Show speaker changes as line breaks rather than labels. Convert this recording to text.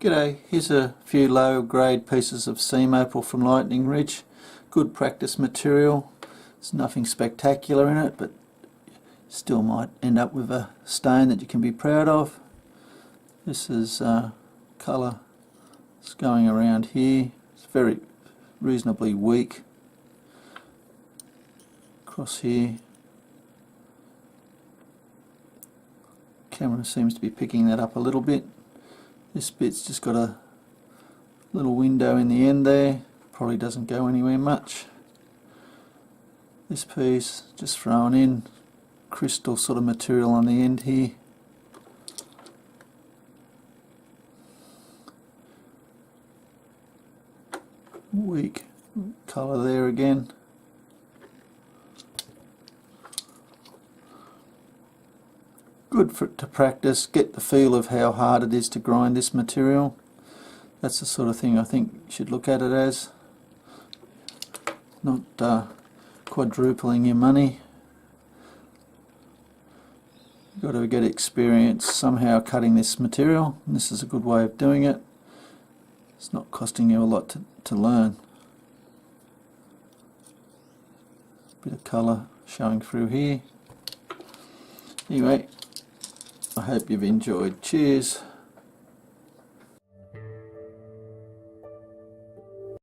G'day, here's a few low grade pieces of seam opal from Lightning Ridge. Good practice material. There's nothing spectacular in it, but still might end up with a stone that you can be proud of. This is colour. It's going around here. It's very reasonably weak. Across here. Camera seems to be picking that up a little bit. This bit's just got a little window in the end there, probably doesn't go anywhere much. This piece just thrown in, crystal sort of material on the end here. Weak colour there again. Good to practice, get the feel of how hard it is to grind this material. That's the sort of thing I think you should look at it as. Not quadrupling your money. You've got to get experience somehow cutting this material, and this is a good way of doing it. It's not costing you a lot to learn. Bit of colour showing through here. Anyway, I hope you've enjoyed. Cheers.